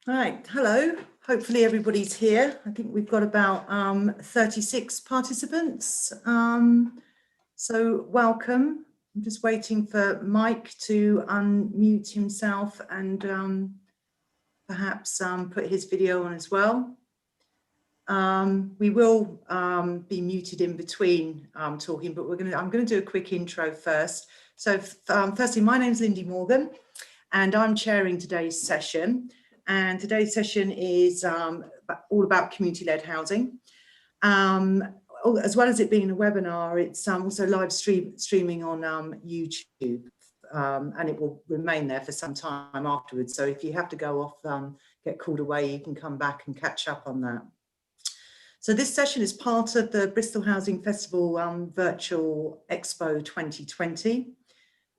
Right, hello. Hopefully everybody's here. I think we've got about 36 participants. So welcome. I'm just waiting for Mike to unmute himself and perhaps put his video on as well. We will be muted in between talking, but I'm going to do a quick intro first. So firstly, my name's Lindy Morgan and I'm chairing today's session. And today's session is all about community-led housing. As well as it being a webinar, it's also live streaming on YouTube, and it will remain there for some time afterwards. So if you have to go off, get called away, you can come back and catch up on that. So this session is part of the Bristol Housing Festival Virtual Expo 2020.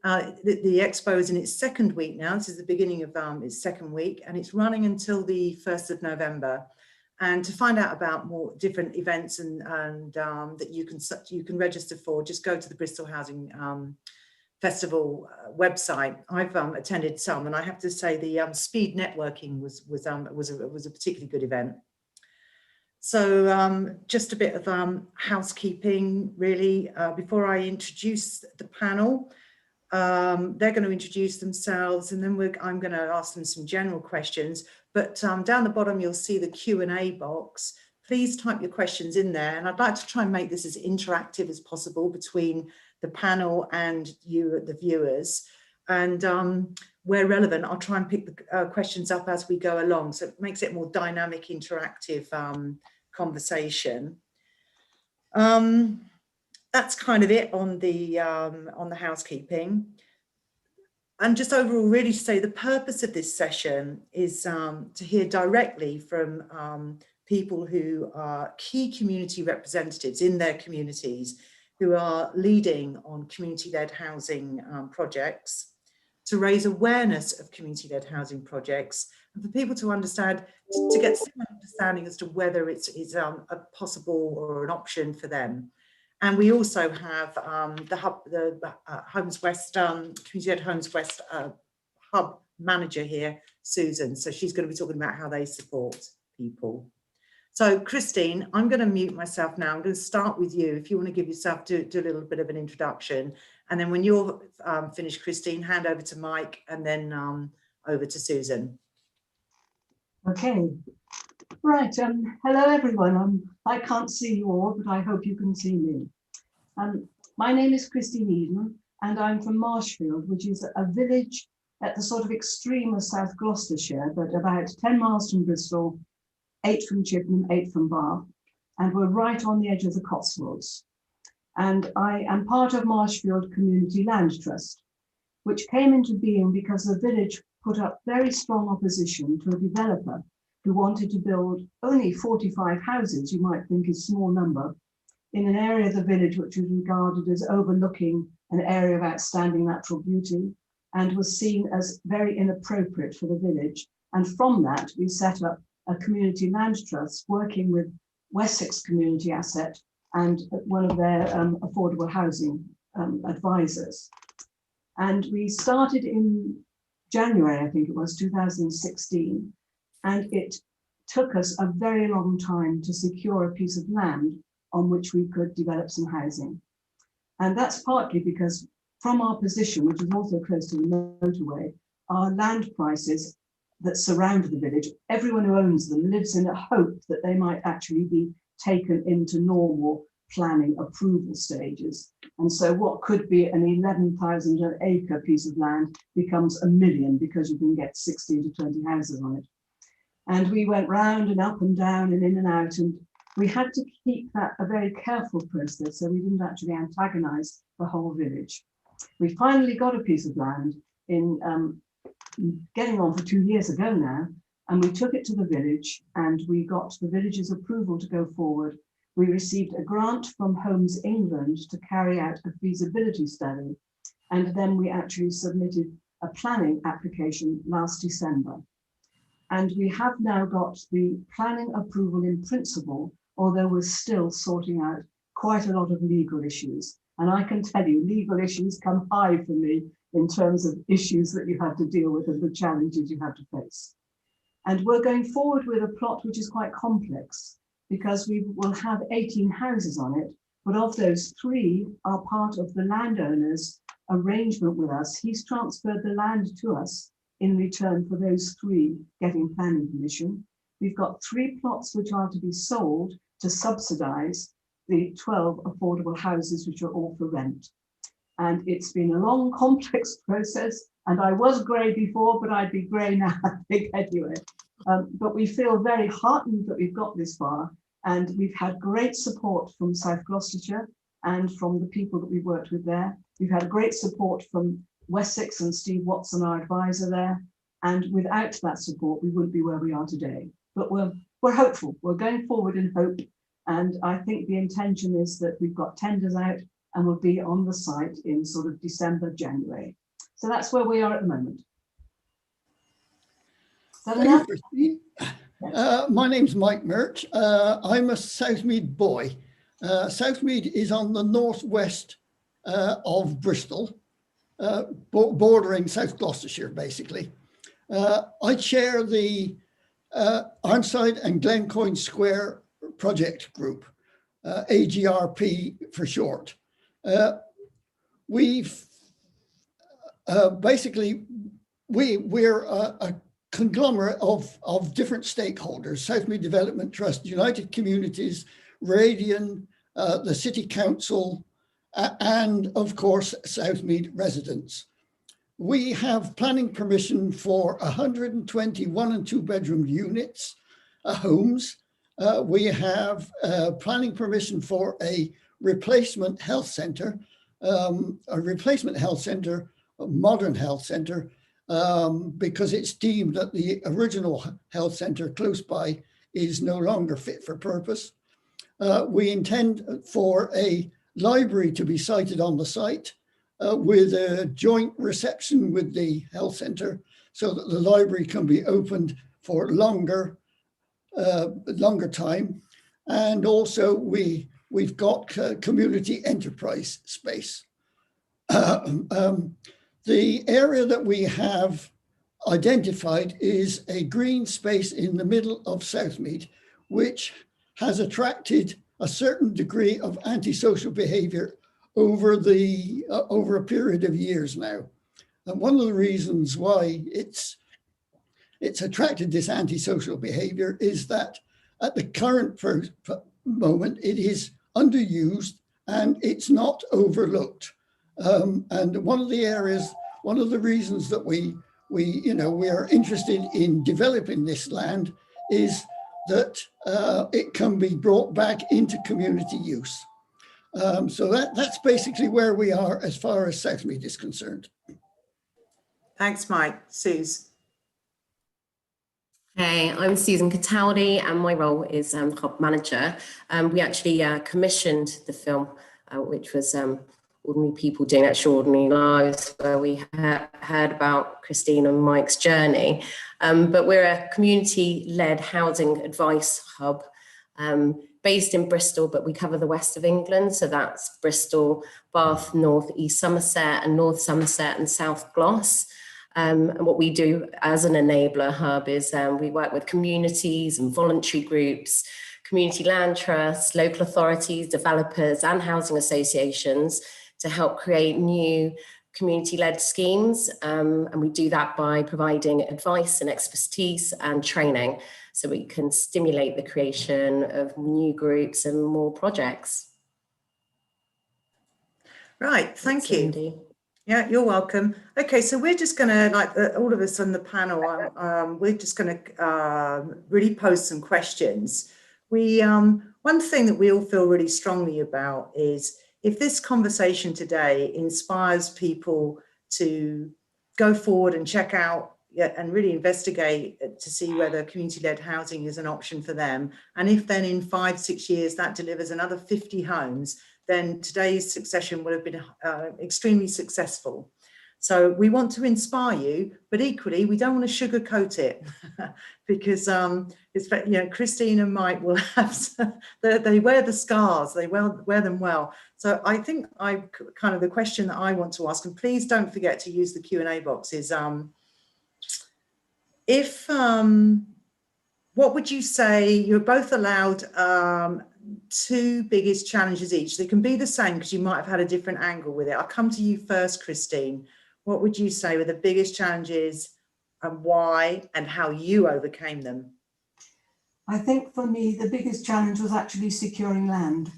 The expo is in its second week now. This is the beginning of its second week, and it's running until the 1st of November. And to find out about more different events and that you can register for, just go to the Bristol Housing Festival website. I've attended some, and I have to say the speed networking was a particularly good event. So just a bit of housekeeping, really, before I introduce the panel. They're going to introduce themselves, and then I'm going to ask them some general questions. But down the bottom, you'll see the Q&A box. Please type your questions in there. And I'd like to try and make this as interactive as possible between the panel and you, the viewers. And where relevant, I'll try and pick the questions up as we go along. So it makes it a more dynamic, interactive conversation. That's kind of it on the housekeeping. And just overall, really to say the purpose of this session is to hear directly from people who are key community representatives in their communities, who are leading on community-led housing projects, to raise awareness of community-led housing projects, and for people to understand, to get some understanding as to whether it's a possible or an option for them. And we also have the Homes West, Community-led Homes West Hub manager here, Susan. So she's going to be talking about how they support people. So Christine, I'm going to mute myself now. I'm going to start with you. If you want to give yourself, do a little bit of an introduction. And then when you're finished, Christine, hand over to Mike and then over to Susan. Okay. Right, hello everyone. I can't see you all, but I hope you can see me. My name is Christine Eden, and I'm from Marshfield, which is a village at the sort of extreme of South Gloucestershire, but about 10 miles from Bristol, 8 from Chippenham, 8 from Bath, and we're right on the edge of the Cotswolds. And I am part of Marshfield Community Land Trust, which came into being because the village put up very strong opposition to a developer who wanted to build only 45 houses, you might think is a small number, in an area of the village which was regarded as overlooking an area of outstanding natural beauty and was seen as very inappropriate for the village. And from that, we set up a community land trust working with Wessex Community Asset and one of their affordable housing advisors. And we started in January, I think it was 2016, and it took us a very long time to secure a piece of land on which we could develop some housing. And that's partly because from our position, which is also close to the motorway, our land prices that surround the village, everyone who owns them lives in a hope that they might actually be taken into normal planning approval stages. And so what could be an 11,000 an acre piece of land becomes a million because you can get 16 to 20 houses on it. And we went round and up and down and in and out, and we had to keep that a very careful process so we didn't actually antagonize the whole village. We finally got a piece of land in getting on for 2 years ago now, and we took it to the village and we got the village's approval to go forward. We received a grant from Homes England to carry out a feasibility study, and then we actually submitted a planning application last December. And we have now got the planning approval in principle, although we're still sorting out quite a lot of legal issues. And I can tell you, legal issues come high for me in terms of issues that you have to deal with and the challenges you have to face. And we're going forward with a plot which is quite complex because we will have 18 houses on it, but of those 3 are part of the landowner's arrangement with us. He's transferred the land to us in return for those 3 getting planning permission. We've got 3 plots which are to be sold to subsidise the 12 affordable houses which are all for rent. And it's been a long, complex process. And I was grey before, but I'd be grey now, I think, anyway. But we feel very heartened that we've got this far. And we've had great support from South Gloucestershire and from the people that we've worked with there. We've had great support from Wessex and Steve Watson, our advisor there. And without that support, we wouldn't be where we are today. But we're hopeful. We're going forward in hope. And I think the intention is that we've got tenders out and we'll be on the site in sort of December, January. So that's where we are at the moment. Thank you, Christine. My name's Mike Murch. I'm a Southmead boy. Southmead is on the northwest of Bristol, bordering South Gloucestershire, basically. I chair the Arnside and Glencoyne Square project group, AGRP for short. We've basically, we're a conglomerate of different stakeholders: Southmead Development Trust, United Communities, Radian, the City Council, and of course, Southmead residents. We have planning permission for 120 1- and 2-bedroom units, homes. We have planning permission for a replacement health centre, a modern health centre, because it's deemed that the original health centre close by is no longer fit for purpose. We intend for a library to be sited on the site with a joint reception with the health centre so that the library can be opened for longer time. And also we've got community enterprise space. The area that we have identified is a green space in the middle of Southmead, which has attracted a certain degree of antisocial behaviour over a period of years now. And one of the reasons why it's attracted this antisocial behaviour is that at the current moment it is underused and it's not overlooked. And one of the reasons that we are interested in developing this land is that it can be brought back into community use. So that's basically where we are as far as Southmead is concerned. Thanks, Mike. Suze. Hey, I'm Susan Cataldi and my role is hub manager. We actually commissioned the film, which was Ordinary People Doing Extraordinary Lives, where we heard about Christine and Mike's journey. But we're a community-led housing advice hub based in Bristol, but we cover the west of England. So that's Bristol, Bath, North, East Somerset, and North Somerset and South Gloss. And what we do as an enabler hub is we work with communities and voluntary groups, community land trusts, local authorities, developers, and housing associations to help create new community-led schemes. And we do that by providing advice and expertise and training so we can stimulate the creation of new groups and more projects. Right, thank you. Lindy. Yeah, you're welcome. Okay, so we're just going to, like all of us on the panel, we're just going to really pose some questions. One thing that we all feel really strongly about is if this conversation today inspires people to go forward and check out and really investigate to see whether community-led housing is an option for them, and if then in 5-6 years that delivers another 50 homes, then today's succession would have been extremely successful. So we want to inspire you, but equally we don't want to sugarcoat it because Christine and Mike will have, they wear the scars, they wear them well. So I think the question that I want to ask, and please don't forget to use the Q&A box, is if what would you say, you're both allowed two biggest challenges each. They can be the same because you might have had a different angle with it. I'll come to you first, Christine. What would you say were the biggest challenges and why and how you overcame them? I think for me, the biggest challenge was actually securing land,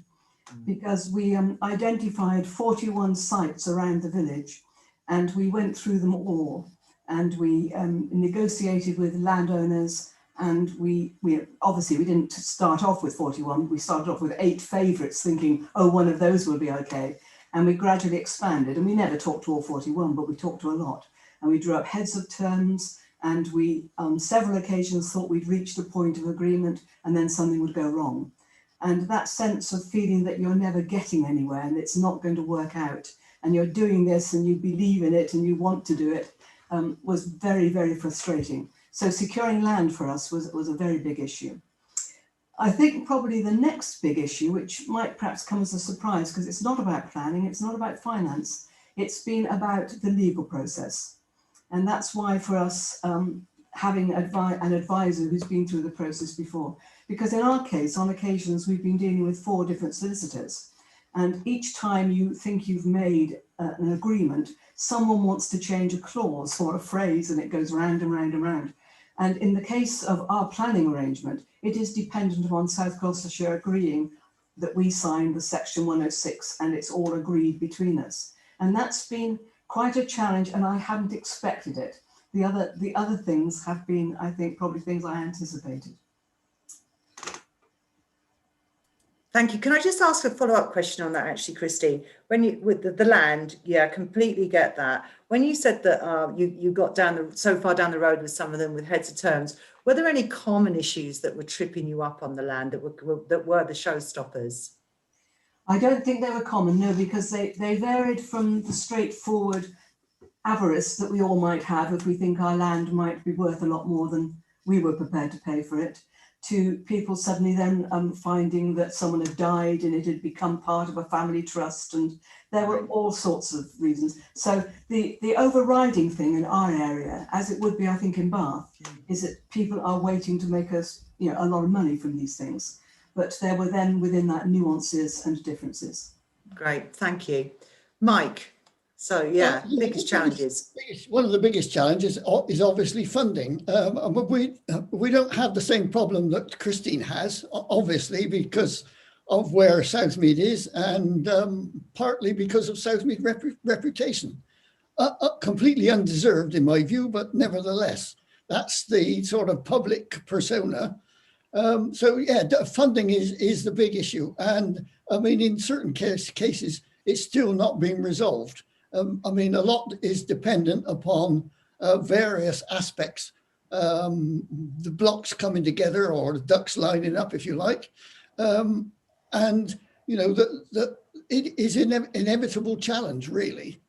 because we identified 41 sites around the village and we went through them all, and we negotiated with landowners, and we obviously we didn't start off with 41, we started off with 8 favourites thinking, oh, one of those will be okay. And we gradually expanded, and we never talked to all 41, but we talked to a lot. And we drew up heads of terms, and we on several occasions thought we'd reached a point of agreement and then something would go wrong. And that sense of feeling that you're never getting anywhere and it's not going to work out, and you're doing this and you believe in it and you want to do it, was very, very frustrating. So securing land for us was a very big issue. I think probably the next big issue, which might perhaps come as a surprise because it's not about planning, it's not about finance, it's been about the legal process. And that's why for us, having an advisor who's been through the process before, because in our case, on occasions, we've been dealing with 4 different solicitors. And each time you think you've made an agreement, someone wants to change a clause or a phrase, and it goes round and round and round. And in the case of our planning arrangement, it is dependent upon South Gloucestershire agreeing that we signed the section 106 and it's all agreed between us. And that's been quite a challenge, and I hadn't expected it. The other things have been, I think, probably things I anticipated. Thank you. Can I just ask a follow-up question on that, actually, Christine? When you with the land, yeah, completely get that. When you said that you got so far down the road with some of them with heads of terms, were there any common issues that were tripping you up on the land that were the showstoppers? I don't think they were common, no, because they varied from the straightforward avarice that we all might have if we think our land might be worth a lot more than we were prepared to pay for it, to people suddenly then finding that someone had died and it had become part of a family trust, and there were all sorts of reasons. So the overriding thing in our area, as it would be, I think, in Bath, is that people are waiting to make us, a lot of money from these things. But there were then within that nuances and differences. Great, thank you. Mike, so yeah, biggest challenges. One of the biggest challenges is obviously funding. We don't have the same problem that Christine has, obviously, because of where Southmead is, and partly because of Southmead's reputation. Completely undeserved in my view, but nevertheless, that's the sort of public persona. So yeah, funding is the big issue. And I mean, in certain cases, it's still not being resolved. I mean, a lot is dependent upon various aspects, the blocks coming together or the ducks lining up, if you like. And, it is an inevitable challenge, really.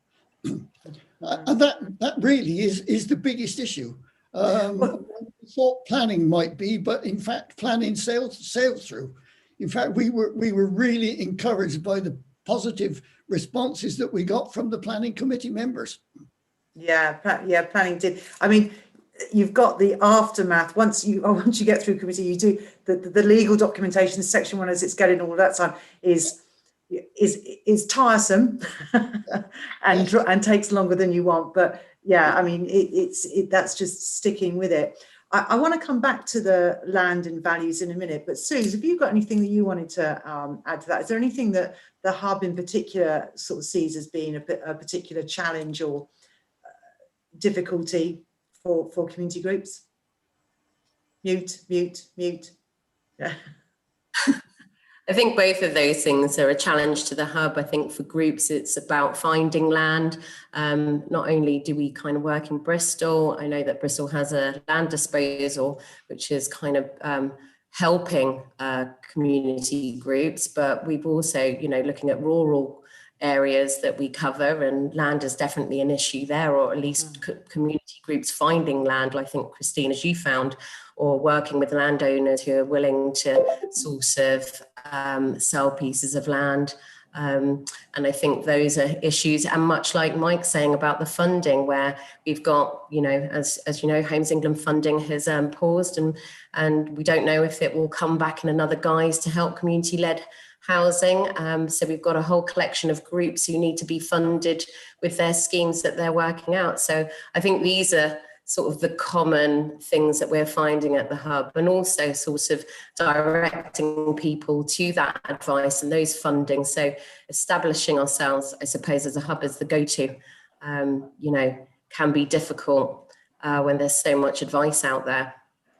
And that really is the biggest issue. We thought planning might be, but in fact, planning sailed through. In fact, we were really encouraged by the positive responses that we got from the planning committee members. Yeah, planning did. I mean, you've got the aftermath. Once you get through committee, you do the legal documentation, section 1 as it's getting all that time is tiresome and takes longer than you want. But yeah, I mean, that's just sticking with it. I want to come back to the land and values in a minute, but Suze, have you got anything that you wanted to add to that? Is there anything that the hub in particular sort of sees as being a particular challenge or difficulty for community groups? Mute. Yeah. I think both of those things are a challenge to the hub. I think for groups, it's about finding land. Not only do we kind of work in Bristol, I know that Bristol has a land disposal, which is kind of helping community groups, but we've also, looking at rural areas that we cover, and land is definitely an issue there, or at least community groups finding land. I think, Christine, as you found, or working with landowners who are willing to sort of sell pieces of land And I think those are issues, and much like Mike's saying about the funding, where we've got, you know, as you know, Homes England funding has paused, and we don't know if it will come back in another guise to help community-led housing. So we've got a whole collection of groups who need to be funded with their schemes that they're working out. So I think these are sort of the common things that we're finding at the hub, and also sort of directing people to that advice and those funding. So establishing ourselves, I suppose, as a hub, as the go-to, you know, can be difficult when there's so much advice out there.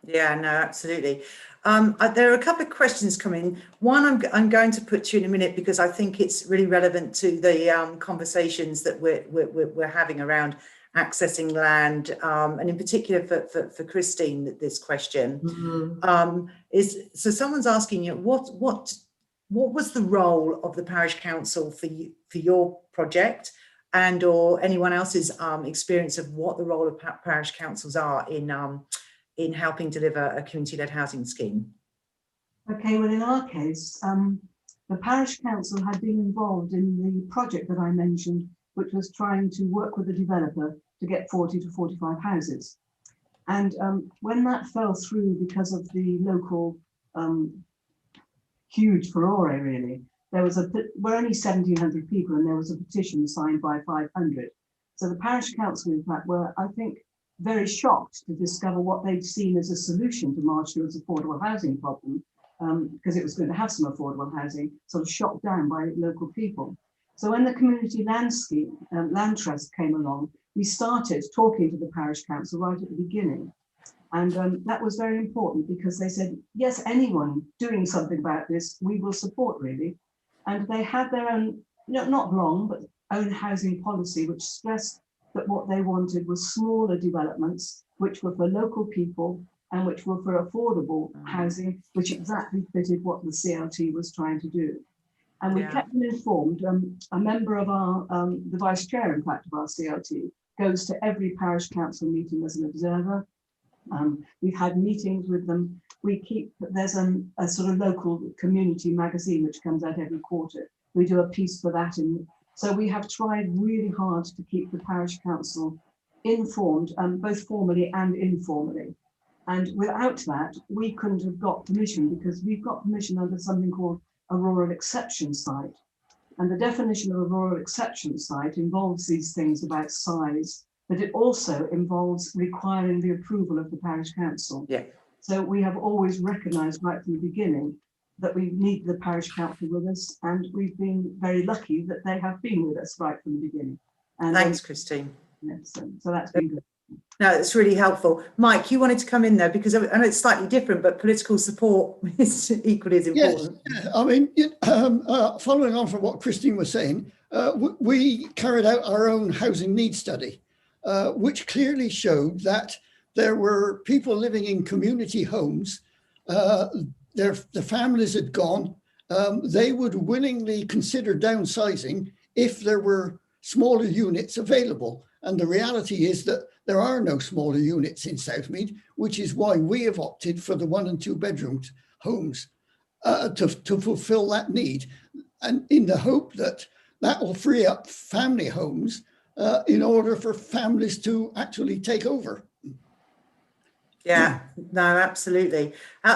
Yeah, no, absolutely. There are a couple of questions coming. One I'm going to put to you in a minute, because I think it's really relevant to the conversations that we're having around accessing land, and in particular for Christine, this question is, so someone's asking you, what was the role of the parish council for your project, and or anyone else's experience of what the role of parish councils are in helping deliver a community-led housing scheme? Okay, well, in our case, the parish council had been involved in the project that I mentioned, which was trying to work with the developer to get 40 to 45 houses. And when that fell through because of the local huge furore, really, we're only 1,700 people, and there was a petition signed by 500. So the parish council, in fact, were, I think, very shocked to discover what they'd seen as a solution to Marshfield's affordable housing problem, because it was going to have some affordable housing, sort of shot down by local people. So when the community land scheme, land trust came along, we started talking to the parish council right at the beginning. And that was very important, because they said, yes, anyone doing something about this, we will support, really. And they had their own, not long, but own housing policy, which stressed that what they wanted was smaller developments, which were for local people and which were for affordable housing, which exactly fitted what the CLT was trying to do. And we kept them informed. A member of our, the vice chair, in fact, of our CLT, goes to every parish council meeting as an observer. We've had meetings with them. There's a sort of local community magazine which comes out every quarter. We do a piece for that. So we have tried really hard to keep the parish council informed, both formally and informally. And without that, we couldn't have got permission, because we've got permission under something called a rural exception site. And the definition of a rural exception site involves these things about size, but it also involves requiring the approval of the parish council. Yeah. So we have always recognised right from the beginning that we need the parish council with us, and we've been very lucky that they have been with us right from the beginning. And thanks, Christine. Yes, so that's been good. No, it's really helpful. Mike, you wanted to come in there, because I know it's slightly different, but political support is equally as important. Yes, I mean, following on from what Christine was saying, we carried out our own housing needs study, which clearly showed that there were people living in community homes. The families had gone. They would willingly consider downsizing if there were smaller units available. And the reality is that there are no smaller units in Southmead, which is why we have opted for the 1 and 2 bedroom homes to fulfill that need, and in the hope that that will free up family homes in order for families to actually take over. Yeah, no, absolutely.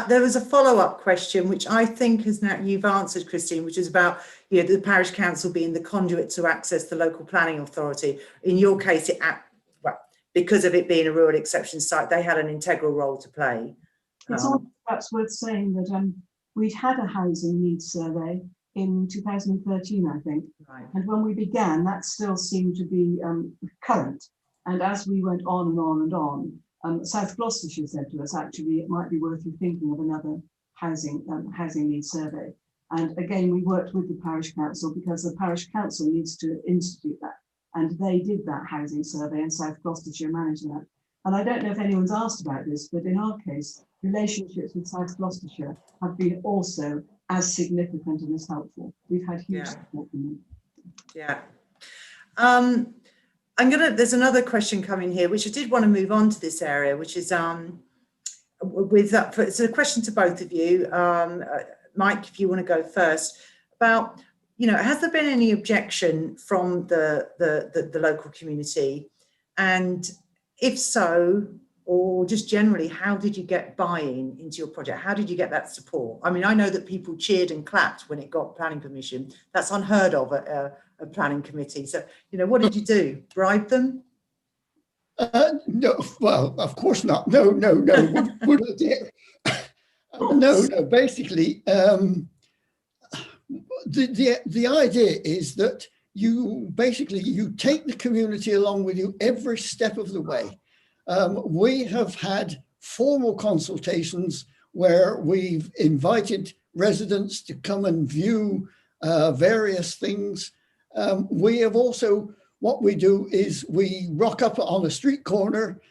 There was a follow-up question, which I think is now you've answered, Christine, which is about the parish council being the conduit to access the local planning authority. In your case, because of it being a rural exception site, they had an integral role to play. It's also perhaps worth saying that we'd had a housing needs survey in 2013, I think. Right. And when we began, that still seemed to be current. And as we went on and on and on, South Gloucestershire said to us, actually, it might be worth you thinking of another housing needs survey. And again, we worked with the parish council, because the parish council needs to institute that. And they did that housing survey, and South Gloucestershire managed that. And I don't know if anyone's asked about this, but in our case, relationships with South Gloucestershire have been also as significant and as helpful. We've had huge support from them. Yeah. There's another question coming here, which I did want to move on to this area, which is it's a question to both of you. Mike, if you want to go first, about you know, has there been any objection from the local community? And if so, or just generally, how did you get buy-in into your project? How did you get that support? I mean, I know that people cheered and clapped when it got planning permission. That's unheard of at a planning committee. So, you know, what did you do? Bribe them? No, well, of course not. No. Would I dare? No. Basically, the idea is that you take the community along with you every step of the way. We have had formal consultations where we've invited residents to come and view various things. We have also, what we do is we rock up on a street corner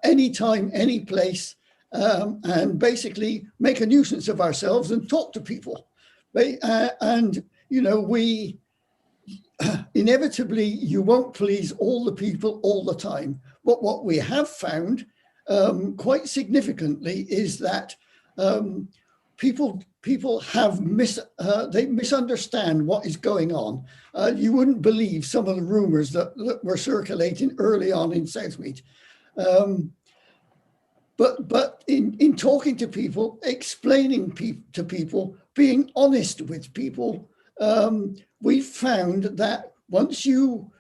anytime, any place, and basically make a nuisance of ourselves and talk to people. And, you know, we inevitably, you won't please all the people all the time. But what we have found quite significantly is that people have they misunderstand what is going on. You wouldn't believe some of the rumors that were circulating early on in Southmead. But in talking to people, explaining to people, being honest with people, we found that once you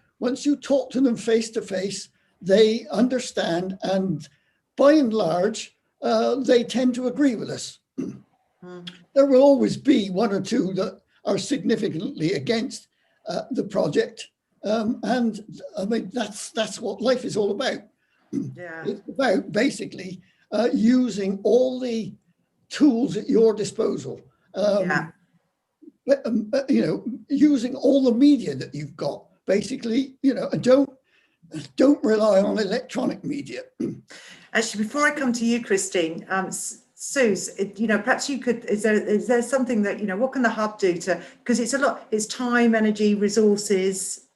talk to them face to face, they understand, and by and large, they tend to agree with us. There will always be one or two that are significantly against the project, and I mean that's what life is all about. Yeah. It's about basically using all the tools at your disposal. You know, using all the media that you've got, basically, you know, and don't rely on electronic media. Actually, before I come to you, Christine, Suze, you know, perhaps you could, is there something that, you know, what can the hub do to, because it's a lot, it's time, energy, resources.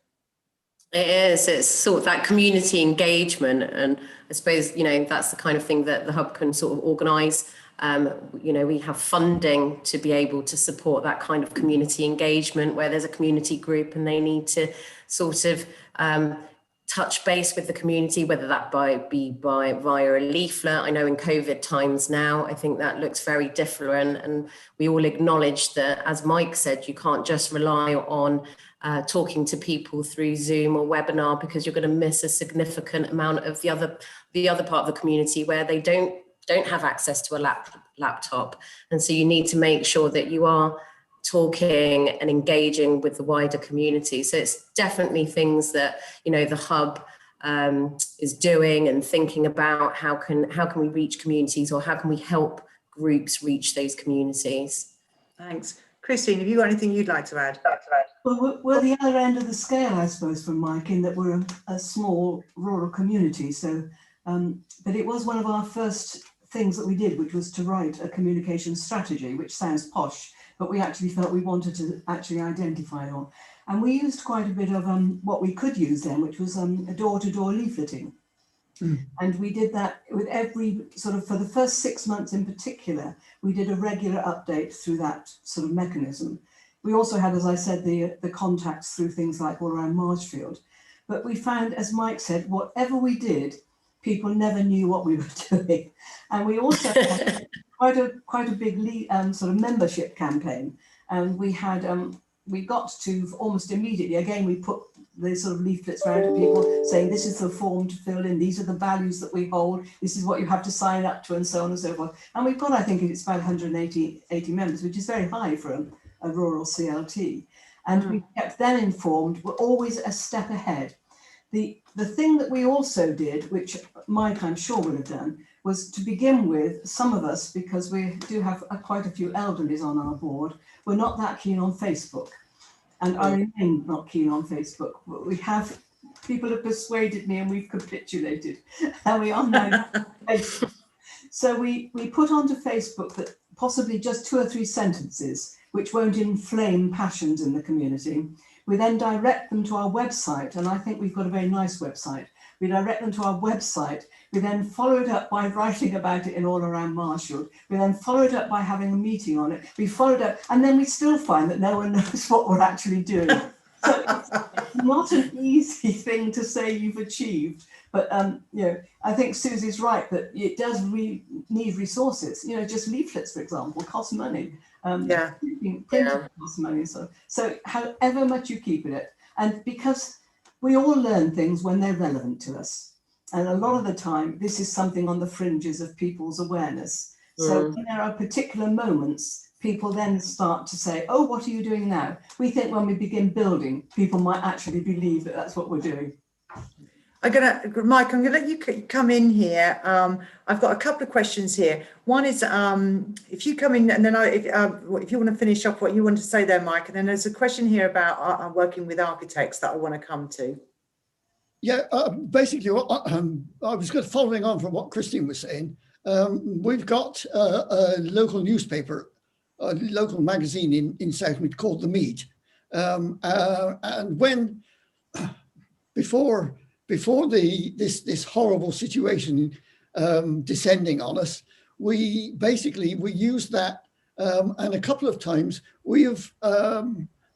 It is, it's sort of that community engagement. And I suppose, you know, that's the kind of thing that the hub can sort of organise. You know, we have funding to be able to support that kind of community engagement where there's a community group and they need to sort of touch base with the community, whether that be via a leaflet. I know in COVID times now, I think that looks very different. And we all acknowledge that, as Mike said, you can't just rely on talking to people through Zoom or webinar, because you're going to miss a significant amount of the other part of the community where they don't have access to a laptop. And so you need to make sure that you are talking and engaging with the wider community. So it's definitely things that, you know, the hub is doing and thinking about how can we reach communities, or how can we help groups reach those communities. Thanks. Christine, have you got anything you'd like to add? Well, we're the other end of the scale, I suppose, from Mike, in that we're a small rural community. So, but it was one of our first things that we did, which was to write a communication strategy, which sounds posh, but we actually felt we wanted to actually identify it on. And we used quite a bit of what we could use then, which was a door-to-door leafleting. And we did that with every sort of, for the first 6 months in particular, we did a regular update through that sort of mechanism. We also had, as I said, the contacts through things like all around Marshfield. But we found, as Mike said, whatever we did, people never knew what we were doing. And we also had quite a big sort of membership campaign. And we had, we got to almost immediately, again, we put the sort of leaflets around to people saying, this is the form to fill in, these are the values that we hold, this is what you have to sign up to, and so on and so forth. And we've got, I think it's about 180 members, which is very high for a rural CLT. And we kept them informed. We're always a step ahead. The thing that we also did, which Mike, I'm sure, would have done, was to begin with, some of us, because we do have quite a few elderlies on our board, we're not that keen on Facebook. And I remain not keen on Facebook. We have, people have persuaded me and we've capitulated. And we are now Facebook. So we put onto Facebook that possibly just 2 or 3 sentences, which won't inflame passions in the community. We then direct them to our website, and I think we've got a very nice website, We direct them to our website. We then follow it up by writing about it in All Around Marshall. We then follow it up by having a meeting on it. We followed up, and then we still find that no one knows what we're actually doing. So it's not an easy thing to say you've achieved, but you know, I think Susie's right that it does need resources. You know, just leaflets, for example, cost money. Yeah. Printing costs money. So however much you keep it, and because we all learn things when they're relevant to us, and a lot of the time this is something on the fringes of people's awareness. So when there are particular moments, people then start to say, oh, what are you doing now? We think when we begin building, people might actually believe that that's what we're doing. Mike, I'm gonna let you come in here. I've got a couple of questions here. One is, if you come in, and then if you want to finish off what you want to say there, Mike, and then there's a question here about working with architects that I want to come to. Yeah, basically, I was good following on from what Christine was saying. We've got a local newspaper, a local magazine in Southmead called The Mead. And when, before this horrible situation descending on us, we used that, and a couple of times we have,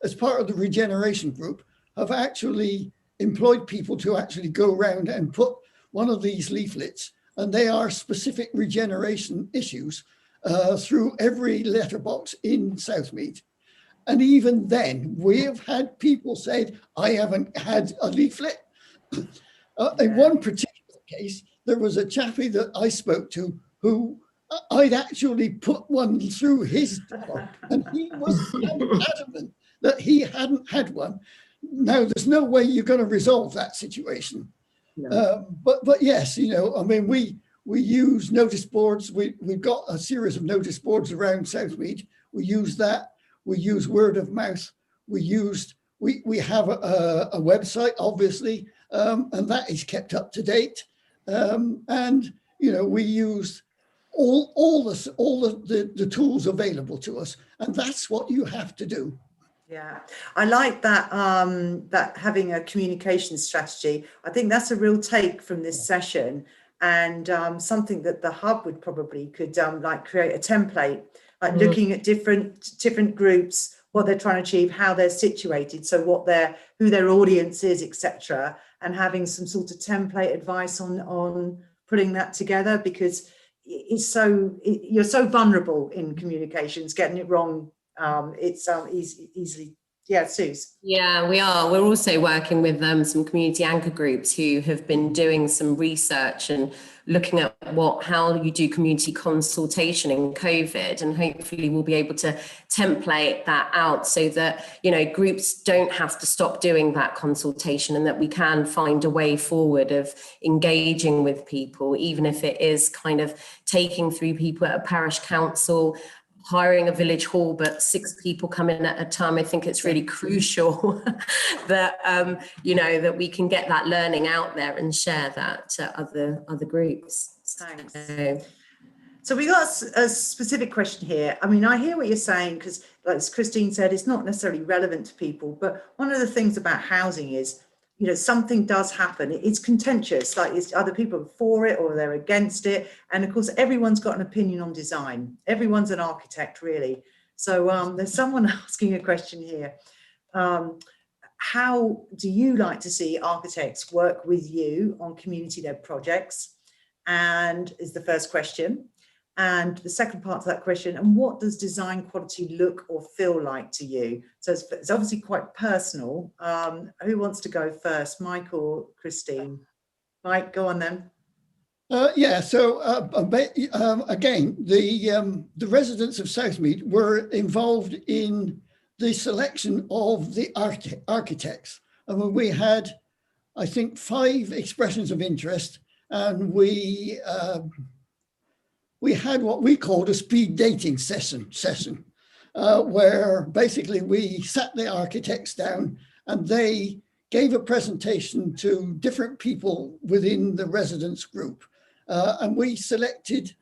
as part of the regeneration group, have actually employed people to actually go around and put one of these leaflets, and they are specific regeneration issues, through every letterbox in Southmead. And even then, we have had people said, I haven't had a leaflet. In one particular case, there was a chappie that I spoke to who I'd actually put one through his door, and he was adamant that he hadn't had one. Now, there's no way you're going to resolve that situation. No. But yes, you know, I mean, we use notice boards. We've got a series of notice boards around Southmead. We use that. We use word of mouth. We have a website, obviously, and that is kept up to date. And you know, we use all the tools available to us, and that's what you have to do. Yeah, I like that, that having a communication strategy. I think that's a real take from this session, and something that the hub would probably could like create a template, like looking at different groups, what they're trying to achieve, how they're situated, so who their audience is, etc., and having some sort of template advice on putting that together, because you're so vulnerable in communications, getting it wrong. It's easily, yeah, Suze. Yeah, we are. We're also working with some community anchor groups who have been doing some research and looking at how you do community consultation in COVID, and hopefully we'll be able to template that out so that, you know, groups don't have to stop doing that consultation, and that we can find a way forward of engaging with people, even if it is kind of taking through people at a parish council, hiring a village hall, but 6 people come in at a time. I think it's really crucial that, you know, that we can get that learning out there and share that to other groups. Thanks. So we got a specific question here. I mean, I hear what you're saying, because like as Christine said, it's not necessarily relevant to people, but one of the things about housing is, you know, something does happen. It's contentious, like it's other people are for it or they're against it. And of course, everyone's got an opinion on design. Everyone's an architect, really. So there's someone asking a question here. How do you like to see architects work with you on community-led projects? And is the first question. And the second part of that question, and what does design quality look or feel like to you? So it's obviously quite personal. Who wants to go first, Mike or Christine? Mike, go on then. Yeah, so again, the residents of Southmead were involved in the selection of the architects. I mean, we had, I think, 5 expressions of interest, and we had what we called a speed dating session, where basically we sat the architects down and they gave a presentation to different people within the residents group. And we selected,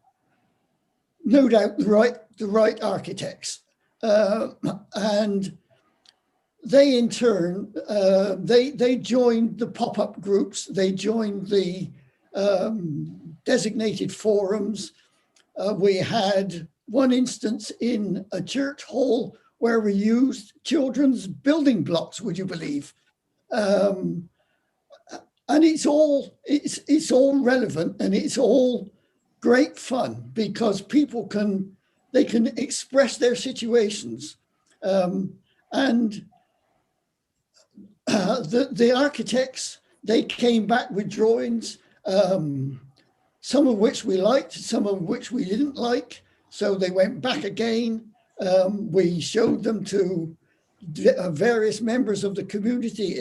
no doubt, the right architects. And they in turn, they joined the pop-up groups, they joined the designated forums. We had one instance in a church hall where we used children's building blocks, would you believe? And it's all relevant, and it's all great fun because people can express their situations. And the architects, they came back with drawings, some of which we liked, some of which we didn't like. So they went back again. We showed them to various members of the community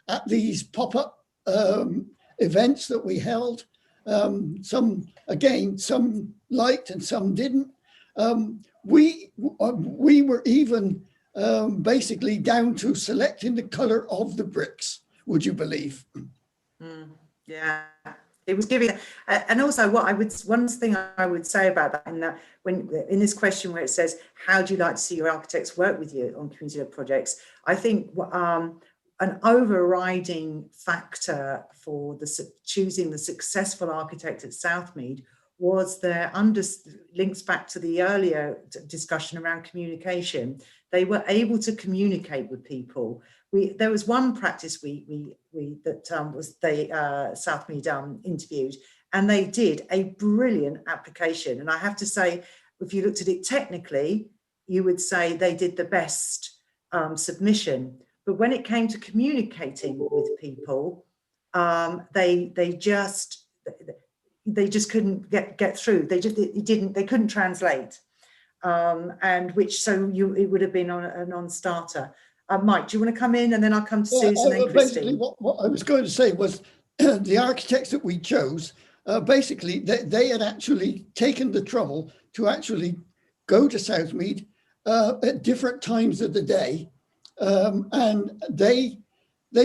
at these pop-up events that we held. Some liked and some didn't. We were even basically down to selecting the color of the bricks, would you believe? Yeah, it was giving, and also one thing I would say about that, in this question where it says, how do you like to see your architects work with you on community-led projects? I think an overriding factor for choosing the successful architect at Southmead was their links back to the earlier discussion around communication. They were able to communicate with people. There was one practice Southmead interviewed, and they did a brilliant application. And I have to say, if you looked at it technically, you would say they did the best submission. But when it came to communicating with people, they just couldn't get through. They couldn't translate, and it would have been a non-starter. Mike, do you want to come in, and then I'll come to Susan and Christine? Basically, what I was going to say was the architects that we chose, basically, they had actually taken the trouble to actually go to Southmead at different times of the day, and they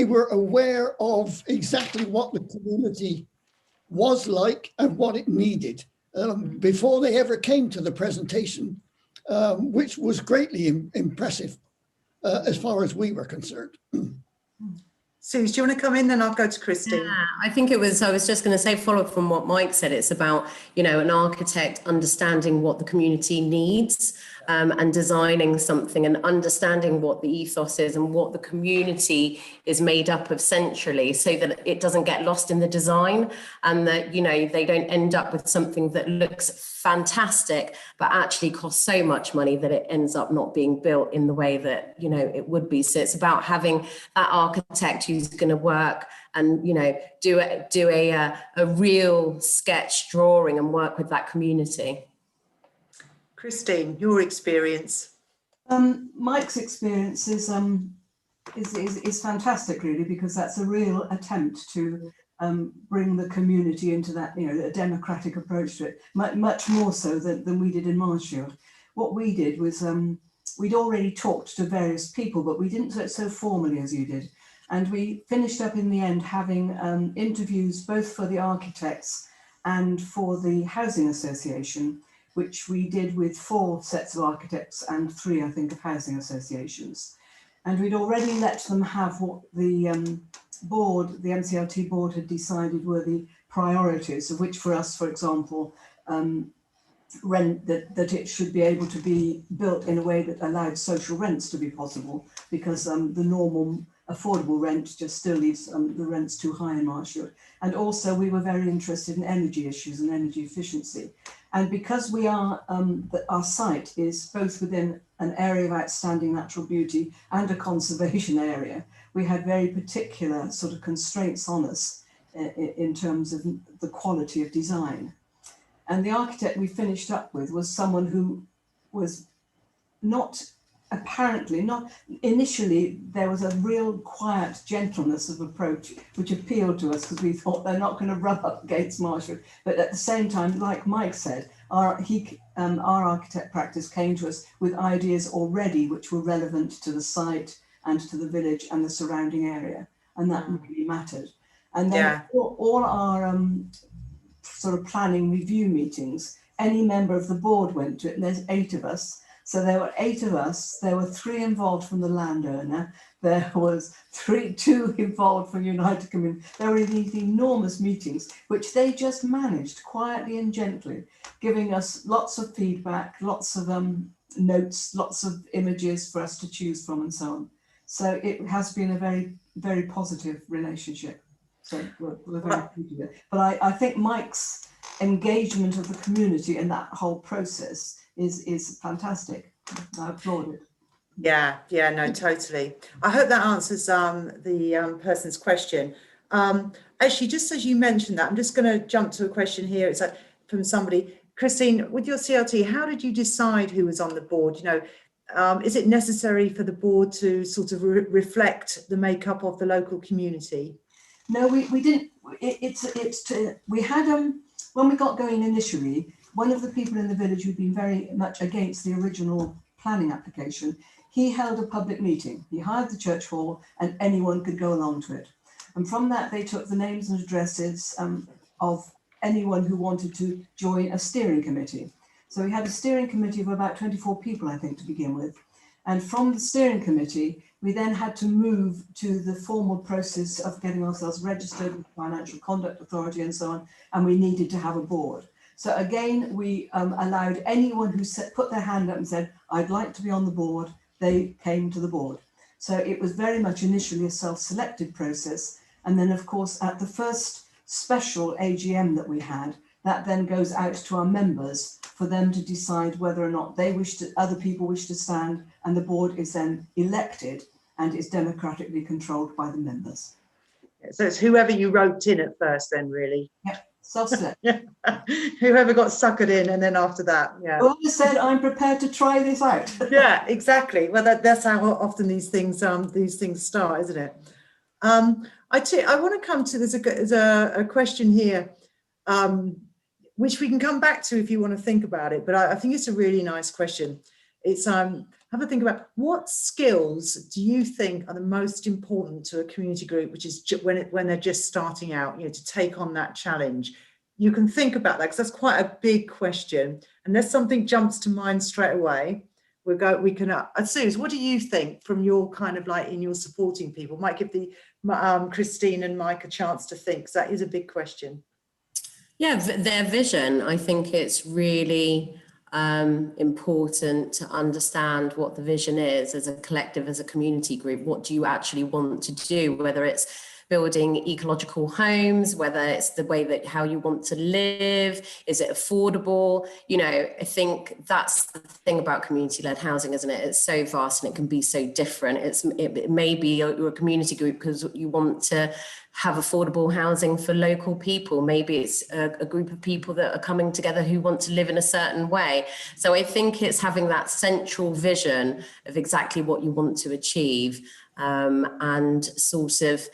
were aware of exactly what the community was like and what it needed before they ever came to the presentation, which was greatly impressive as far as we were concerned. Suze, do you want to come in? Then I'll go to Christine. Yeah, I think I was just going to say, follow up from what Mike said, it's about, an architect understanding what the community needs and designing something and understanding what the ethos is and what the community is made up of centrally, so that it doesn't get lost in the design, and that, they don't end up with something that looks fantastic, but actually costs so much money that it ends up not being built in the way that, it would be. So it's about having that architect who's going to work and, do a real sketch drawing and work with that community. Christine, your experience. Mike's experience is fantastic, really, because that's a real attempt to bring the community into that, a democratic approach to it, much more so than we did in Marshfield. What we did was we'd already talked to various people, but we didn't do it so formally as you did. And we finished up in the end having interviews both for the architects and for the housing association, which we did with 4 sets of architects and 3, I think, of housing associations. And we'd already let them have what the board, the MCLT board, had decided were the priorities, of which for us, for example, rent, that it should be able to be built in a way that allowed social rents to be possible, because the normal affordable rent just still leaves the rents too high in Marshfield. And also we were very interested in energy issues and energy efficiency. And because we are, our site is both within an area of outstanding natural beauty and a conservation area, we had very particular sort of constraints on us in terms of the quality of design. And the architect we finished up with was someone who was initially there was a real quiet gentleness of approach which appealed to us, because we thought they're not going to rub up against Marshfield. But at the same time, like Mike said, our architect practice came to us with ideas already which were relevant to the site and to the village and the surrounding area, and that really mattered. And then all our sort of planning review meetings, any member of the board went to it, and there's 8 of us. So there were 8 of us. There were 3 involved from the landowner. There was 2 involved from United Community. There were these enormous meetings, which they just managed quietly and gently, giving us lots of feedback, lots of notes, lots of images for us to choose from and so on. So it has been a very, very positive relationship. So we're very pleased with it. But I think Mike's engagement of the community in that whole process is fantastic. I applaud it. Yeah, no, totally. I hope that answers the person's question. Actually, just as you mentioned that, I'm just going to jump to a question here. It's from somebody. Christine, with your CLT, how did you decide who was on the board? You know, is it necessary for the board to sort of reflect the makeup of the local community? No, we didn't. We had when we got going initially, one of the people in the village who'd been very much against the original planning application, he held a public meeting. He hired the church hall and anyone could go along to it. And from that, they took the names and addresses of anyone who wanted to join a steering committee. So we had a steering committee of about 24 people, I think, to begin with. And from the steering committee, we then had to move to the formal process of getting ourselves registered with the Financial Conduct Authority and so on. And we needed to have a board. So again, we allowed anyone who put their hand up and said, I'd like to be on the board, they came to the board. So it was very much initially a self-selected process. And then, of course, at the first special AGM that we had, that then goes out to our members for them to decide whether or not they wish to, other people wish to stand, and the board is then elected and is democratically controlled by the members. So it's whoever you roped in at first then, really. Yep, self-select. Whoever got suckered in, and then after that, yeah. Whoever said, I'm prepared to try this out. Yeah, exactly. Well, that's how often these things start, isn't it? I want to come to, there's a question here, which we can come back to if you want to think about it, but I think it's a really nice question. It's have a think about, what skills do you think are the most important to a community group, which is when they're just starting out, you know, to take on that challenge. You can think about that because that's quite a big question. Unless something jumps to mind straight away, we can. Suze, what do you think from your kind of like in your supporting people? Might give the Christine and Mike a chance to think, because that is a big question. Yeah, their vision. I think it's really important to understand what the vision is as a collective, as a community group. What do you actually want to do? Whether it's building ecological homes, whether it's the way that how you want to live, is it affordable? You know, I think that's the thing about community-led housing, isn't it? It's so vast and it can be so different. It may be you're a community group because you want to have affordable housing for local people. Maybe it's a group of people that are coming together who want to live in a certain way. So I think it's having that central vision of exactly what you want to achieve, and sort of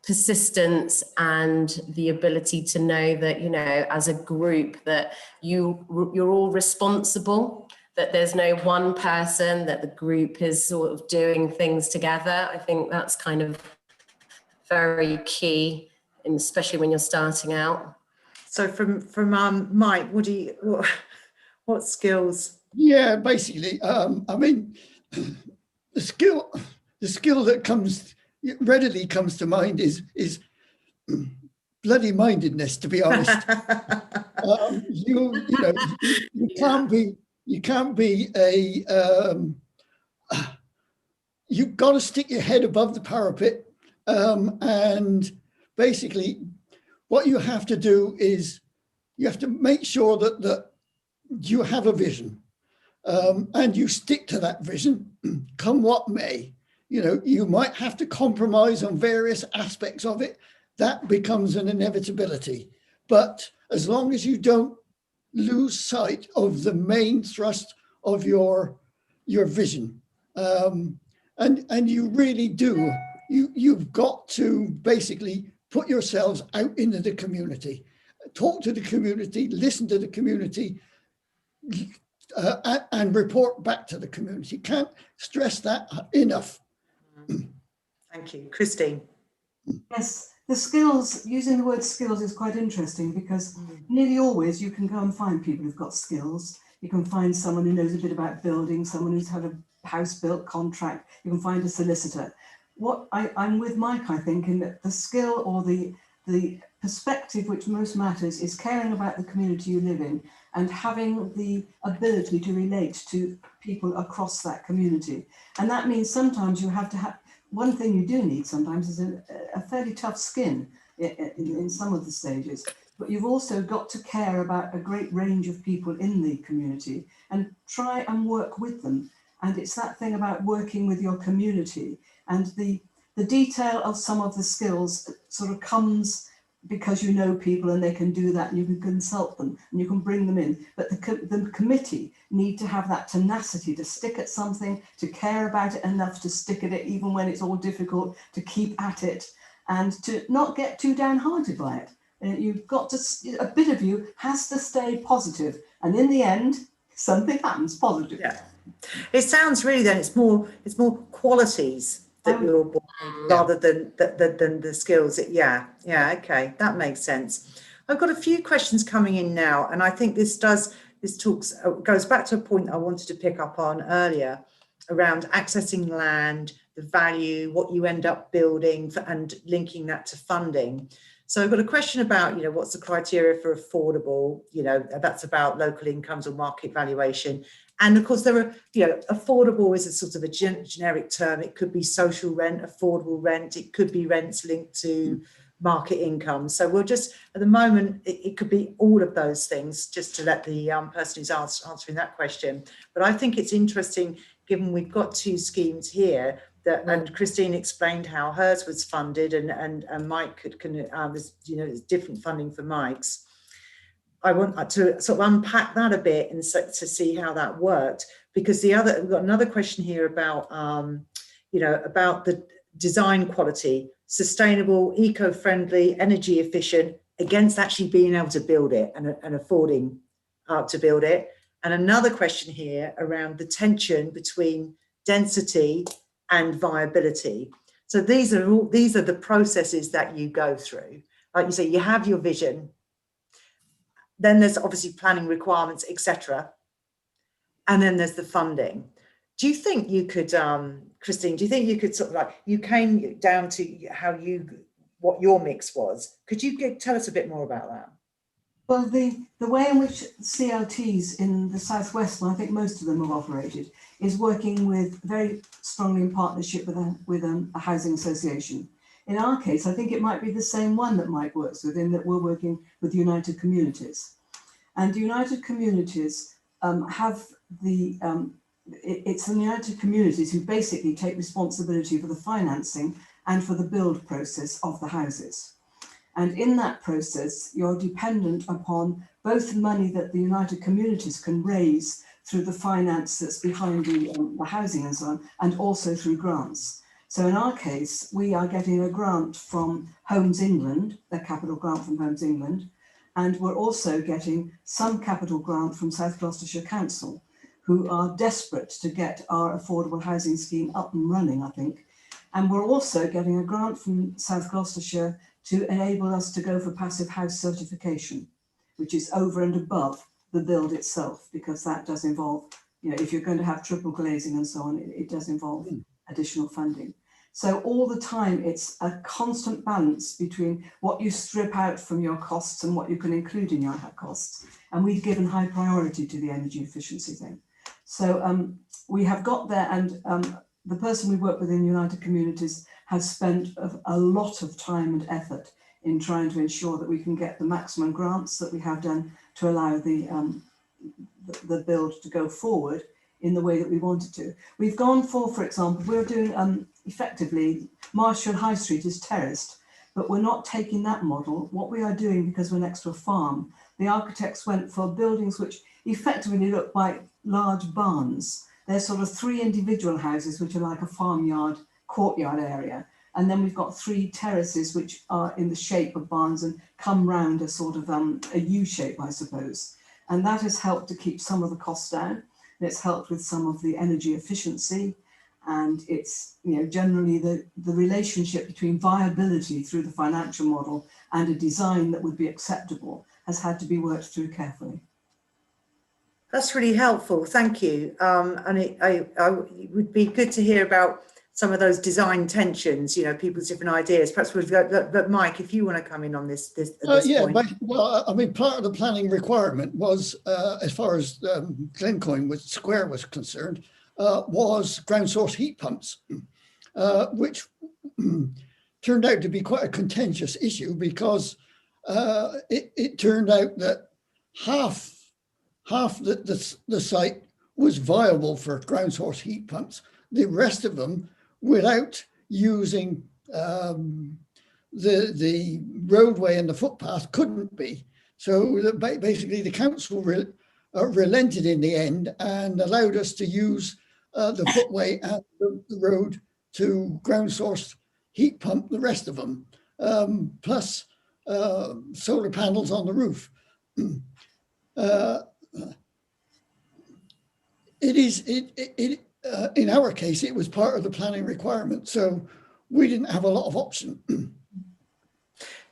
persistence and the ability to know that, you know, as a group that you're all responsible, that there's no one person, that the group is sort of doing things together. I think that's kind of very key, and especially when you're starting out. So from Mike, what skills? Yeah, basically, I mean, the skill that readily comes to mind is bloody mindedness, to be honest. You can't be you've got to stick your head above the parapet, and basically what you have to do is you have to make sure that you have a vision, and you stick to that vision, come what may. You know, you might have to compromise on various aspects of it. That becomes an inevitability. But as long as you don't lose sight of the main thrust of your vision, and you really do, you've got to basically put yourselves out into the community, talk to the community, listen to the community, and report back to the community. Can't stress that enough. Thank you. Christine. Yes, the skills, using the word skills is quite interesting, because nearly always you can go and find people who've got skills. You can find someone who knows a bit about building, someone who's had a house built contract. You can find a solicitor. What I'm with Mike, I think, in that the skill or the perspective which most matters is caring about the community you live in and having the ability to relate to people across that community. And that means sometimes you have to have, one thing you do need sometimes is a fairly tough skin in some of the stages, but you've also got to care about a great range of people in the community and try and work with them. And it's that thing about working with your community, and the detail of some of the skills sort of comes because you know people and they can do that, and you can consult them and you can bring them in. But the committee need to have that tenacity to stick at something, to care about it enough to stick at it even when it's all difficult, to keep at it and to not get too downhearted by it. You've got to, a bit of you has to stay positive, and in the end something happens positive. Yeah, it sounds really then it's more qualities that you're born with rather than the skills. Yeah, okay, that makes sense. I've got a few questions coming in now, and I think this goes back to a point I wanted to pick up on earlier around accessing land, the value, what you end up building, and linking that to funding. So I've got a question about, what's the criteria for affordable? That's about local incomes or market valuation. And of course, there are, affordable is a sort of a generic term. It could be social rent, affordable rent. It could be rents linked to market income. So we'll just, at the moment, it could be all of those things, just to let the person who's answering that question. But I think it's interesting, given we've got two schemes here, and Christine explained how hers was funded, and Mike there's different funding for Mike's. I want to sort of unpack that a bit and to see how that worked, because we've got another question here about about the design quality, sustainable, eco-friendly, energy efficient, against actually being able to build it and affording to build it. And another question here around the tension between density and viability. So these are the processes that you go through. Like you say, you have your vision, then there's obviously planning requirements, etc. And then there's the funding. Do you think you could, Christine, do you think you could sort of like, you came down to what your mix was. Could you tell us a bit more about that? Well, the way in which CLTs in the Southwest, and I think most of them have operated, is working with very strongly in partnership with a housing association. In our case, I think it might be the same one that Mike works with, in that we're working with United Communities. And United Communities it's the United Communities who basically take responsibility for the financing and for the build process of the houses. And in that process, you're dependent upon both money that the United Communities can raise through the finance that's behind the housing and so on, and also through grants. So in our case, we are getting a grant from Homes England, a capital grant from Homes England, and we're also getting some capital grant from South Gloucestershire Council, who are desperate to get our affordable housing scheme up and running, I think. And we're also getting a grant from South Gloucestershire to enable us to go for passive house certification, which is over and above the build itself, because that does involve, if you're going to have triple glazing and so on, it does involve additional funding. So all the time, it's a constant balance between what you strip out from your costs and what you can include in your costs. And we've given high priority to the energy efficiency thing. So we have got there, and the person we work with in United Communities has spent a lot of time and effort in trying to ensure that we can get the maximum grants that we have done to allow the build to go forward in the way that we wanted to. We've gone for example, we're doing effectively, Marshall High Street is terraced, but we're not taking that model. What we are doing, because we're next to a farm, the architects went for buildings which effectively look like large barns. They're sort of 3 individual houses, which are like a farmyard, courtyard area. And then we've got 3 terraces, which are in the shape of barns and come round a sort of a U shape, I suppose. And that has helped to keep some of the costs down. And it's helped with some of the energy efficiency. And it's, generally the relationship between viability through the financial model and a design that would be acceptable has had to be worked through carefully. That's really helpful, thank you. And it would be good to hear about some of those design tensions, you know, people's different ideas. Perhaps we've got, but Mike, if you want to come in on this Yeah, point. but, well, I mean, part of the planning requirement was, as far as Glencoyne Square was concerned, was ground source heat pumps, which turned out to be quite a contentious issue because it turned out that half the site was viable for ground source heat pumps. The rest of them, without using the roadway and the footpath, couldn't be. So basically the council relented in the end and allowed us to use the footway and the road to ground source heat pump the rest of them, plus solar panels on the roof. In our case, it was part of the planning requirement, so we didn't have a lot of option.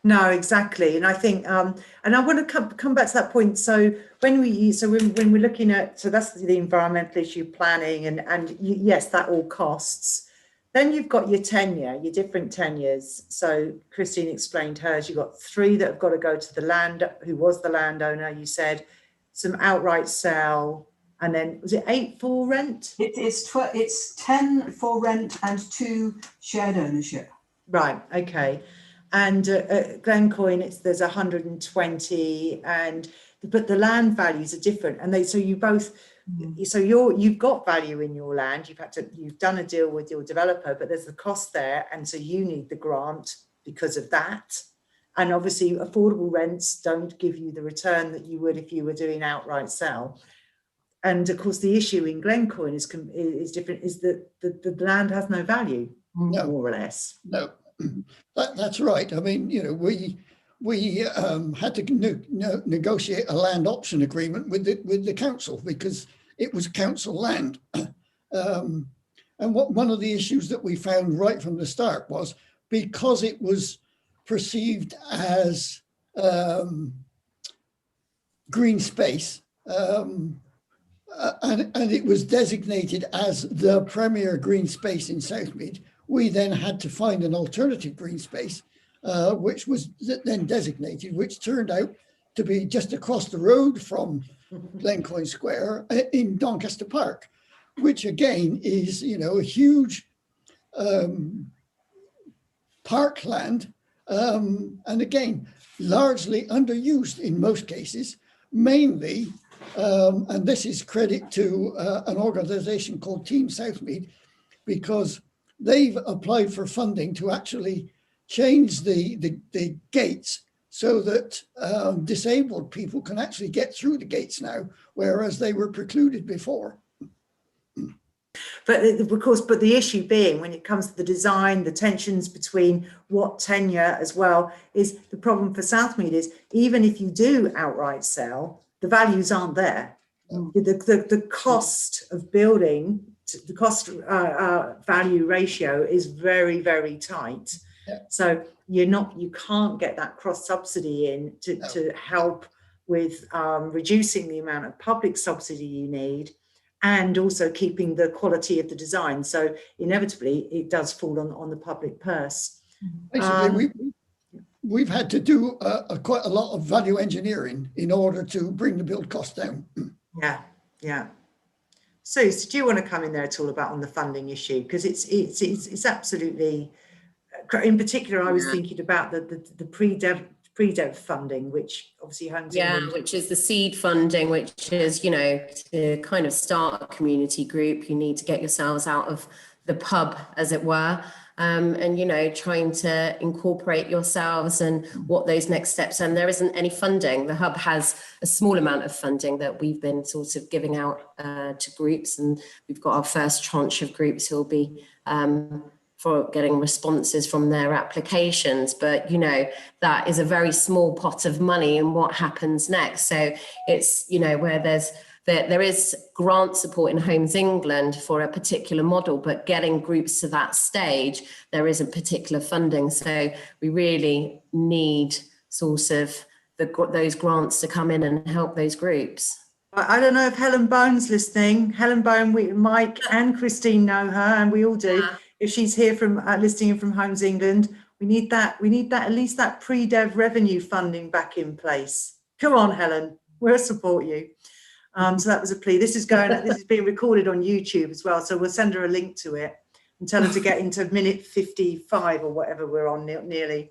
No, exactly, and I think, and I want to come back to that point. So when we're looking at, so that's the environmental issue planning, and yes, that all costs. Then you've got your tenure, your different tenures. So Christine explained hers. You've got 3 that have got to go to the land, who was the landowner. You said some outright sale, and then was it 8 for rent? It's 10 for rent and 2 shared ownership. Right. Okay. And at Glencoyne, there's 120, but the land values are different, and so you both. So you've got value in your land. You've done a deal with your developer, but there's the cost there, and so you need the grant because of that. And obviously, affordable rents don't give you the return that you would if you were doing outright sell. And of course, the issue in Glencoyne is different. Is that the land has no value, No. more or less. No, that's right. I mean, you know, we had to negotiate a land option agreement with the council because it was council land. And one of the issues that we found right from the start was because it was perceived as green space, and it was designated as the premier green space in Southmead, we then had to find an alternative green space, which was then designated, which turned out to be just across the road from Glencoyne Square in Doncaster Park, which again is, you know, a huge parkland, and again, largely underused in most cases, mainly, and this is credit to an organization called Team Southmead, because they've applied for funding to actually change the gates so that disabled people can actually get through the gates now, whereas they were precluded before. But of course, but the issue being when it comes to the design, the tensions between what tenure as well, is the problem for Southmead is even if you do outright sell, the values aren't there. The cost of building, the cost value ratio is very, very tight. Yeah. So you can't get that cross subsidy in to help with reducing the amount of public subsidy you need, and also keeping the quality of the design. So inevitably, it does fall on the public purse. Basically, we've had to do quite a lot of value engineering in order to bring the build cost down. Yeah. So do you want to come in there at all about on the funding issue? Because it's absolutely, in particular, I was thinking about the pre-dev funding, which obviously Homes England, which is the seed funding, which is, you know, to kind of start a community group, you need to get yourselves out of the pub, as it were, and, you know, trying to incorporate yourselves and what those next steps. And there isn't any funding. The hub has a small amount of funding that we've been sort of giving out to groups, and we've got our first tranche of groups who'll be for getting responses from their applications. But, you know, that is a very small pot of money, and what happens next. So it's, you know, where there is grant support in Homes England for a particular model, but getting groups to that stage, there isn't particular funding. So we really need sort of those grants to come in and help those groups. I don't know if Helen Bone's listening. Helen Bone, Mike and Christine know her, and we all do. Yeah. If she's here from listening from Homes England, we need that. We need that, at least that pre-dev revenue funding back in place. Come on, Helen, we'll support you. So that was a plea. This is being recorded on YouTube as well, so we'll send her a link to it and tell her to get into minute 55 or whatever we're on nearly.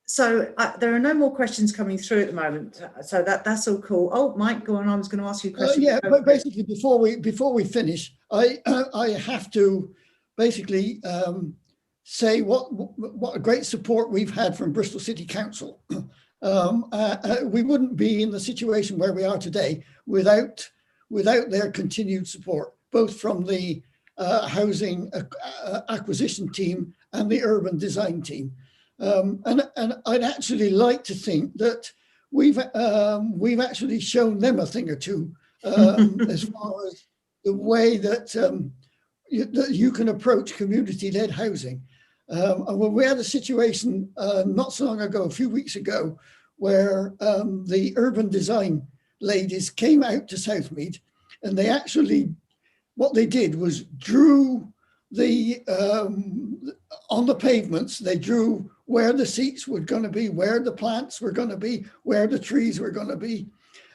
So there are no more questions coming through at the moment. So that's all cool. Oh, Mike, go on. I was going to ask you a question. Yeah, but basically, before we finish, I have to basically say what a great support we've had from Bristol City Council. We wouldn't be in the situation where we are today without their continued support, both from the housing acquisition team and the urban design team. And I'd actually like to think that we've actually shown them a thing or two as far as the way that you can approach community-led housing. And when we had a situation not so long ago, a few weeks ago, where the urban design ladies came out to Southmead, and they actually, what they did was drew on the pavements, they drew where the seats were going to be, where the plants were going to be, where the trees were going to be.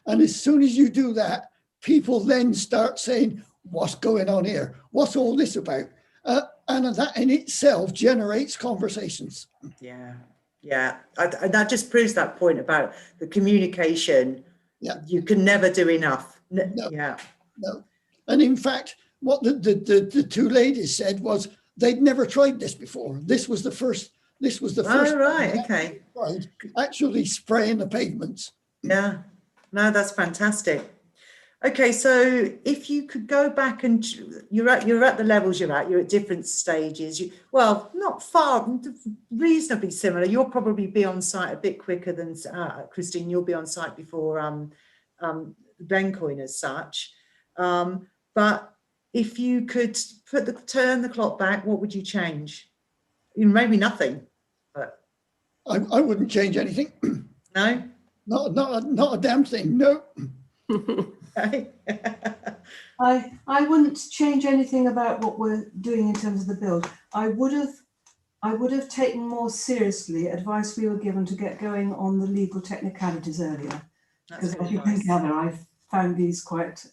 And as soon as you do that, people then start saying, what's going on here? What's all this about? And that in itself generates conversations. Yeah. And that just proves that point about the communication. Yeah. You can never do enough. No. Yeah. No. And in fact, what the two ladies said was they'd never tried this before. This was the first. Oh, right. Okay. Actually spraying the pavements. Yeah. No, that's fantastic. Okay, so if you could go back and you're at the levels you're at different stages. Well, not far, reasonably similar. You'll probably be on site a bit quicker than Christine. You'll be on site before Glencoyne as such. But if you could turn the clock back, what would you change? Maybe nothing. But I wouldn't change anything. No. Not a damn thing. No. I wouldn't change anything about what we're doing in terms of the build. I would have taken more seriously advice we were given to get going on the legal technicalities earlier, because as you can gather, I've found these quite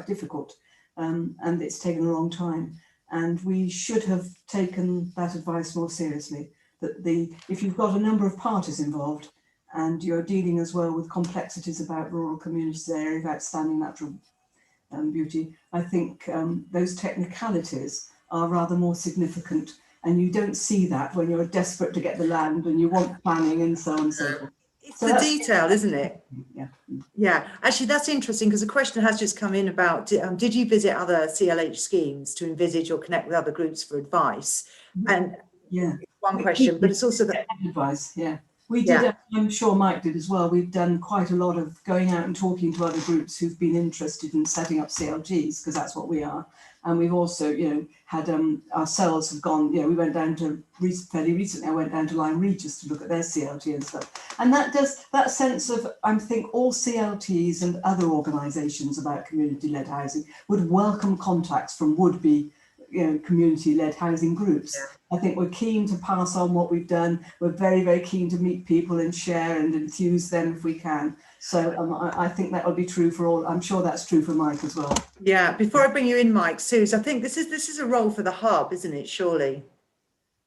difficult, and it's taken a long time. And we should have taken that advice more seriously. That if you've got a number of parties involved, and you're dealing as well with complexities about rural communities area of outstanding natural beauty, I think those technicalities are rather more significant, and you don't see that when you're desperate to get the land and you want planning and so on and so forth. It's the detail, isn't it? Yeah. Yeah, actually that's interesting, because a question has just come in about did you visit other CLH schemes to envisage or connect with other groups for advice? And yeah, one question, but it's also that advice. Yeah. We did, yeah. I'm sure Mike did as well. We've done quite a lot of going out and talking to other groups who've been interested in setting up CLGs, because that's what we are. And we've also, had ourselves have gone, we went down to, fairly recently, I went down to Lyme Regis to look at their CLT and stuff. And that does, that sense of, I think all CLTs and other organisations about community-led housing would welcome contacts from would-be community-led housing groups. Yeah. I think we're keen to pass on what we've done. We're very, very keen to meet people and share and enthuse them if we can. So I think that will be true for all. I'm sure that's true for Mike as well. Yeah. Before I bring you in, Mike, Suze, I think this is a role for the hub, isn't it? Surely.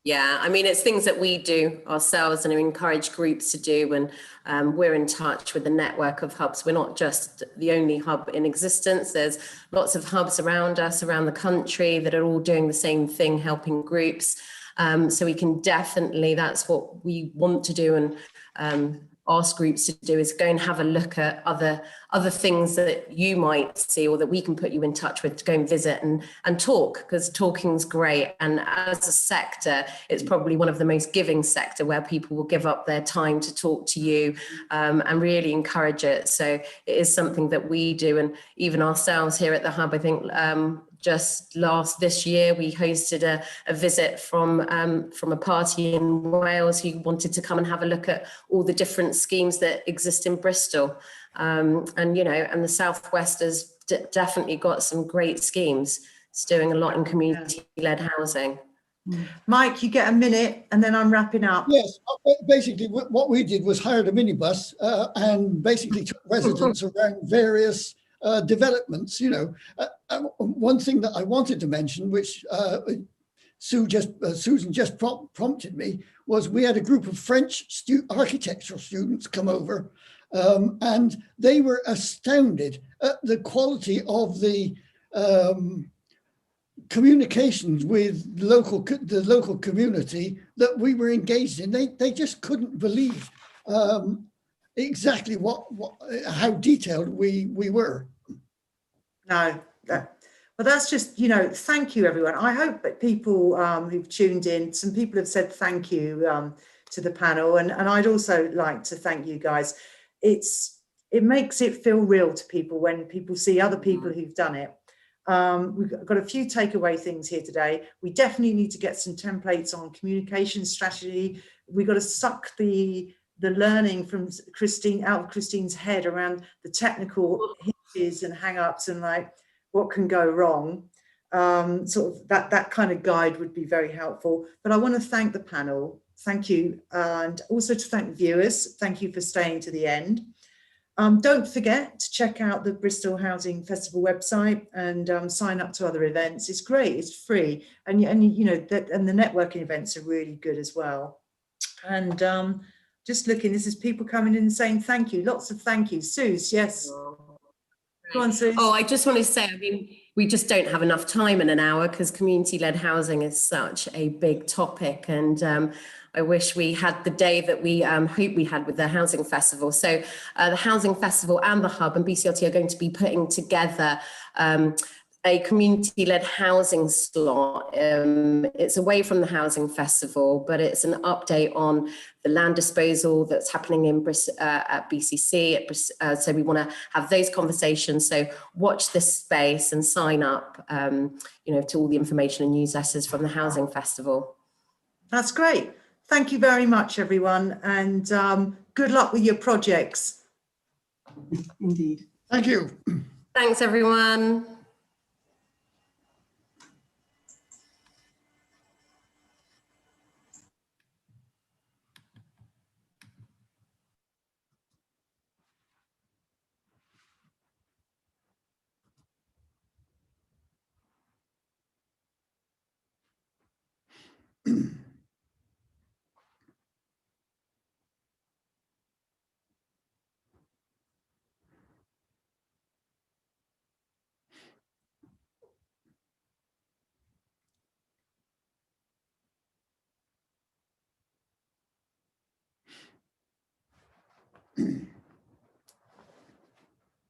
Yeah, I mean, it's things that we do ourselves and encourage groups to do. And we're in touch with the network of hubs. We're not just the only hub in existence. There's lots of hubs around us, around the country, that are all doing the same thing, helping groups. So we can definitely, that's what we want to do and ask groups to do, is go and have a look at other things that you might see or that we can put you in touch with, to go and visit and talk, because talking's great. And as a sector, it's probably one of the most giving sector, where people will give up their time to talk to you and really encourage it. So it is something that we do. And even ourselves here at the hub, I think just this year, we hosted a visit from a party in Wales who wanted to come and have a look at all the different schemes that exist in Bristol. And, you know, and the Southwest has definitely got some great schemes. It's doing a lot in community-led housing. Mike, you get a minute and then I'm wrapping up. Yes, basically what we did was hired a minibus and basically took residents around various developments, you know. One thing that I wanted to mention, which Susan just prompted me, was we had a group of French architectural students come over, and they were astounded at the quality of the communications with the local community that we were engaged in. They just couldn't believe exactly how detailed we were. No, well, that's just, you know, thank you, everyone. I hope that people who've tuned in, some people have said thank you to the panel, and I'd also like to thank you guys. It makes it feel real to people when people see other people who've done it. We've got a few takeaway things here today. We definitely need to get some templates on communication strategy. We've got to suck the learning from Christine out of Christine's head around the technical hitches and hang-ups and like what can go wrong. Sort of that kind of guide would be very helpful. But I want to thank the panel. Thank you. And also to thank the viewers. Thank you for staying to the end. Don't forget to check out the Bristol Housing Festival website and sign up to other events. It's great, it's free. And you know, and the networking events are really good as well. And just looking, this is people coming in and saying thank you, lots of thank yous. Suze, yes. Go on, Suze. Oh, I just want to say, I mean, we just don't have enough time in an hour because community-led housing is such a big topic. And I wish we had the day that we hope we had with the Housing Festival. So the Housing Festival and the Hub and BCLT are going to be putting together a community-led housing slot. It's away from the Housing Festival, but it's an update on the land disposal that's happening in at BCC. So we want to have those conversations. So watch this space and sign up, you know, to all the information and newsletters from the Housing Festival. That's great. Thank you very much, everyone, and good luck with your projects. Indeed. Thank you. Thanks, everyone.